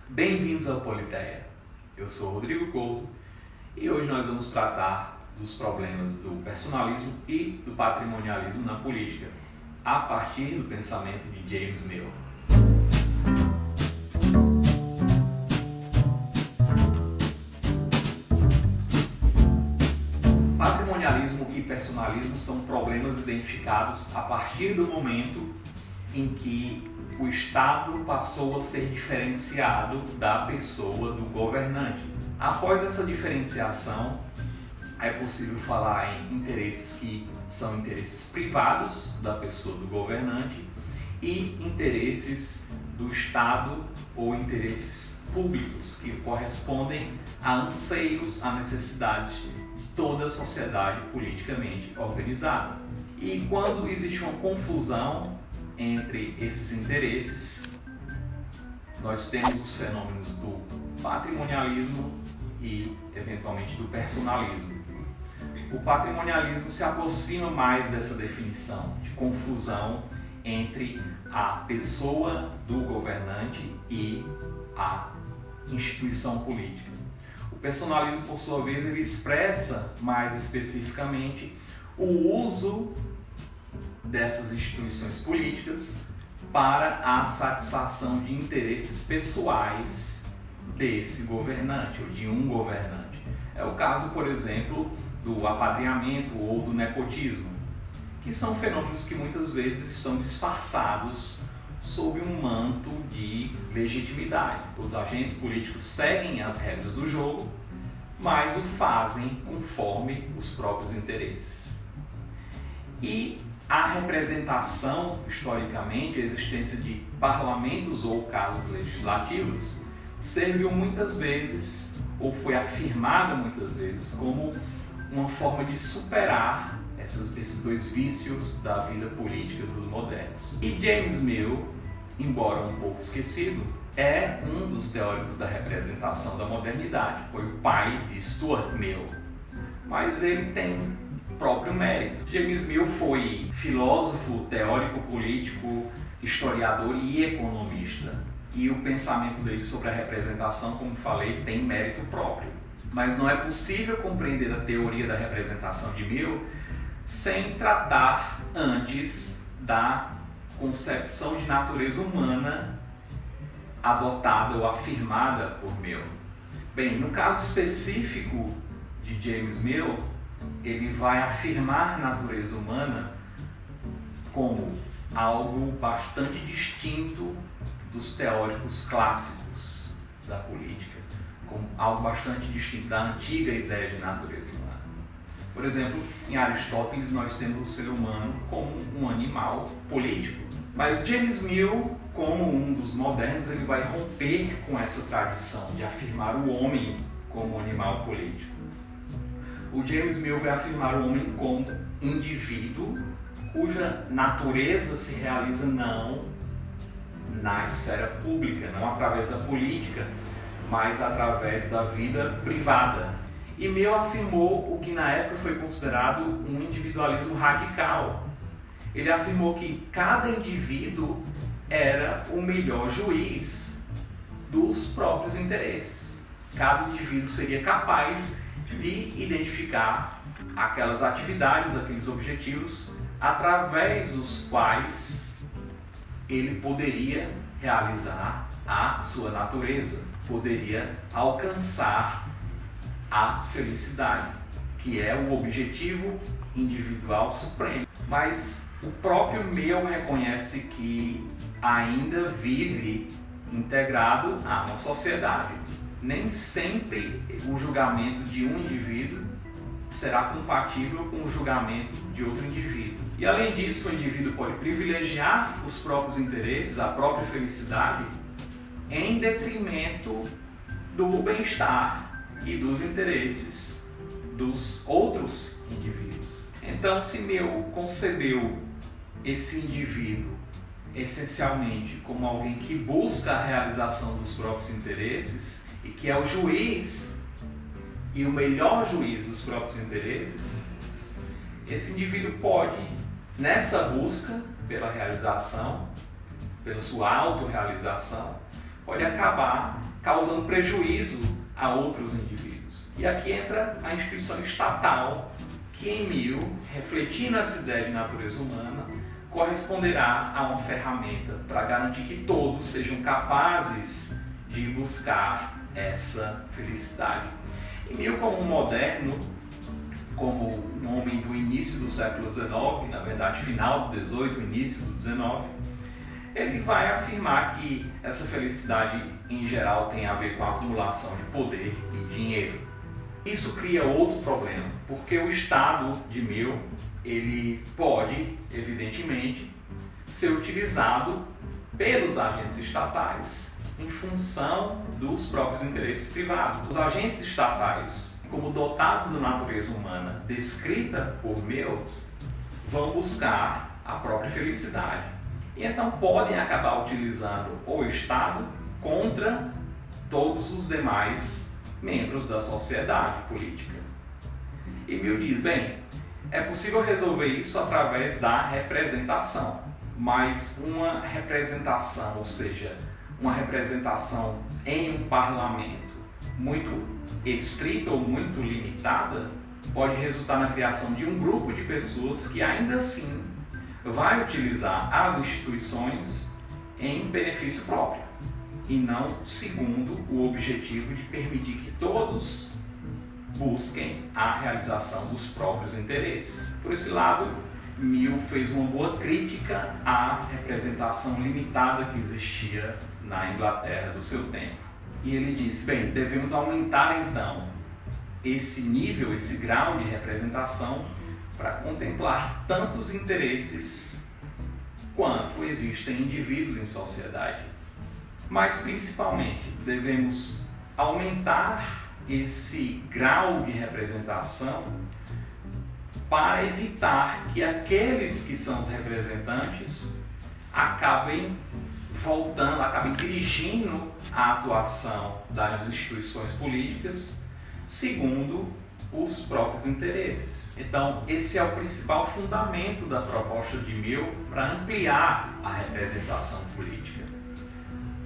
Bem-vindos ao Politeia. Eu sou Rodrigo Couto e hoje nós vamos tratar dos problemas do personalismo e do patrimonialismo na política, a partir do pensamento de James Mill. Patrimonialismo e personalismo são problemas identificados a partir do momento em que o Estado passou a ser diferenciado da pessoa do governante. Após essa diferenciação, é possível falar em interesses que são interesses privados da pessoa do governante e interesses do Estado ou interesses públicos que correspondem a anseios, a necessidades de toda a sociedade politicamente organizada. E quando existe uma confusão entre esses interesses, nós temos os fenômenos do patrimonialismo e, eventualmente, do personalismo. O patrimonialismo se aproxima mais dessa definição de confusão entre a pessoa do governante e a instituição política. O personalismo, por sua vez, ele expressa mais especificamente o uso dessas instituições políticas para a satisfação de interesses pessoais desse governante ou de um governante. É o caso, por exemplo, do apadrinhamento ou do nepotismo, que são fenômenos que muitas vezes estão disfarçados sob um manto de legitimidade. Os agentes políticos seguem as regras do jogo, mas o fazem conforme os próprios interesses. E a representação, historicamente, a existência de parlamentos ou casas legislativas serviu muitas vezes, ou foi afirmada muitas vezes, como uma forma de superar esses dois vícios da vida política dos modernos. E James Mill, embora um pouco esquecido, é um dos teóricos da representação da modernidade. Foi o pai de Stuart Mill, mas ele tem próprio mérito. James Mill foi filósofo, teórico político, historiador e economista. E o pensamento dele sobre a representação, como falei, tem mérito próprio. Mas não é possível compreender a teoria da representação de Mill sem tratar antes da concepção de natureza humana adotada ou afirmada por Mill. Bem, no caso específico de James Mill, ele vai afirmar a natureza humana como algo bastante distinto dos teóricos clássicos da política, como algo bastante distinto da antiga ideia de natureza humana. Por exemplo, em Aristóteles nós temos o ser humano como um animal político, mas James Mill, como um dos modernos, ele vai romper com essa tradição de afirmar o homem como um animal político. O James Mill vai afirmar o homem como indivíduo cuja natureza se realiza não na esfera pública, não através da política, mas através da vida privada. E Mill afirmou o que na época foi considerado um individualismo radical. Ele afirmou que cada indivíduo era o melhor juiz dos próprios interesses. Cada indivíduo seria capaz de identificar aquelas atividades, aqueles objetivos através dos quais ele poderia realizar a sua natureza, poderia alcançar a felicidade, que é o objetivo individual supremo. Mas o próprio Mill reconhece que ainda vive integrado a uma sociedade. Nem sempre o julgamento de um indivíduo será compatível com o julgamento de outro indivíduo. E além disso, o indivíduo pode privilegiar os próprios interesses, a própria felicidade, em detrimento do bem-estar e dos interesses dos outros indivíduos. Então, se Mill concebeu esse indivíduo essencialmente como alguém que busca a realização dos próprios interesses e que é o juiz e o melhor juiz dos próprios interesses, esse indivíduo pode, nessa busca pela realização, pela sua autorrealização, pode acabar causando prejuízo a outros indivíduos. E aqui entra a instituição estatal, que em Mill, refletindo essa ideia de natureza humana, corresponderá a uma ferramenta para garantir que todos sejam capazes de buscar essa felicidade. E Mill, como um moderno, como um homem do início do século XIX, na verdade final do XVIII, início do XIX, ele vai afirmar que essa felicidade em geral tem a ver com a acumulação de poder e dinheiro. Isso cria outro problema, porque o Estado de Mill, ele pode, evidentemente, ser utilizado pelos agentes estatais em função dos próprios interesses privados. Os agentes estatais, como dotados da natureza humana descrita por Mill, vão buscar a própria felicidade. E então podem acabar utilizando o Estado contra todos os demais membros da sociedade política. E Mill diz, bem, é possível resolver isso através da representação, mas uma representação, ou seja, uma representação em um parlamento muito estrita ou muito limitada, pode resultar na criação de um grupo de pessoas que ainda assim vai utilizar as instituições em benefício próprio e não segundo o objetivo de permitir que todos busquem a realização dos próprios interesses. Por esse lado, Mill fez uma boa crítica à representação limitada que existia na Inglaterra do seu tempo. E ele disse, bem, devemos aumentar então esse nível, esse grau de representação para contemplar tantos interesses quanto existem indivíduos em sociedade. Mas principalmente devemos aumentar esse grau de representação para evitar que aqueles que são os representantes acabem voltando, acabem dirigindo a atuação das instituições políticas segundo os próprios interesses. Então, esse é o principal fundamento da proposta de Mill para ampliar a representação política.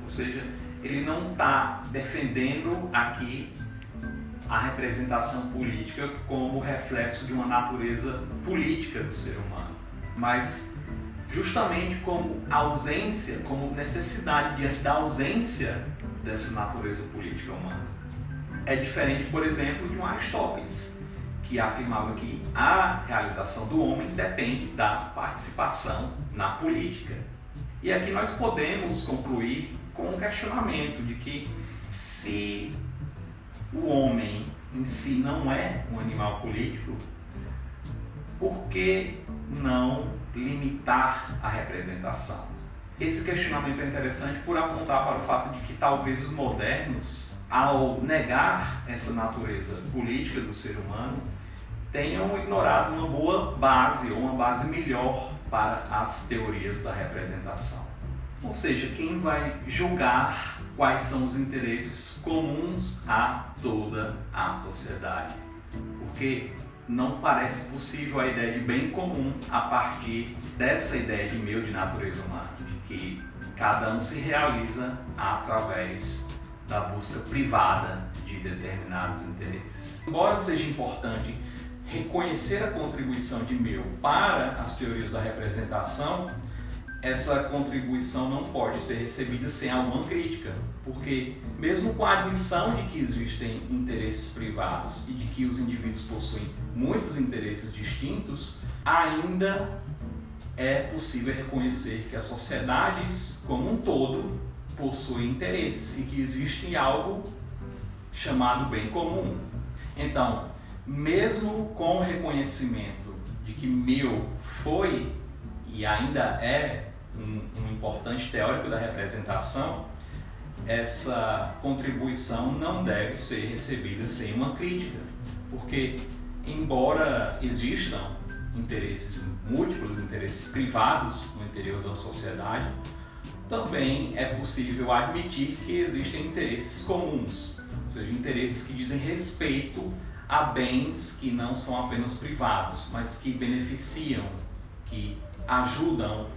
Ou seja, ele não está defendendo aqui a representação política como reflexo de uma natureza política do ser humano, mas justamente como ausência, como necessidade diante da ausência dessa natureza política humana. É diferente, por exemplo, de um Aristóteles, que afirmava que a realização do homem depende da participação na política. E aqui nós podemos concluir com um questionamento de que se o homem em si não é um animal político, por que não limitar a representação? Esse questionamento é interessante por apontar para o fato de que talvez os modernos, ao negar essa natureza política do ser humano, tenham ignorado uma boa base ou uma base melhor para as teorias da representação. Ou seja, quem vai julgar quais são os interesses comuns a toda a sociedade? Porque não parece possível a ideia de bem comum a partir dessa ideia de Mill de natureza humana, de que cada um se realiza através da busca privada de determinados interesses. Embora seja importante reconhecer a contribuição de Mill para as teorias da representação, essa contribuição não pode ser recebida sem alguma crítica, porque mesmo com a admissão de que existem interesses privados e de que os indivíduos possuem muitos interesses distintos, ainda é possível reconhecer que as sociedades como um todo possuem interesses e que existe algo chamado bem comum. Então, mesmo com o reconhecimento de que Mill foi e ainda é um importante teórico da representação, essa contribuição não deve ser recebida sem uma crítica, porque embora existam múltiplos interesses privados no interior da sociedade, também é possível admitir que existem interesses comuns, ou seja, interesses que dizem respeito a bens que não são apenas privados, mas que beneficiam, que ajudam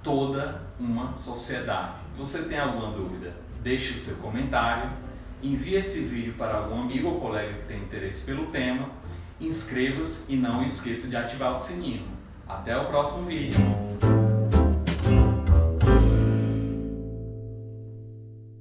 toda uma sociedade. Você tem alguma dúvida? deixe o seu comentário, envie esse vídeo para algum amigo ou colega que tenha interesse pelo tema, inscreva-se e não esqueça de ativar o sininho. Até o próximo vídeo!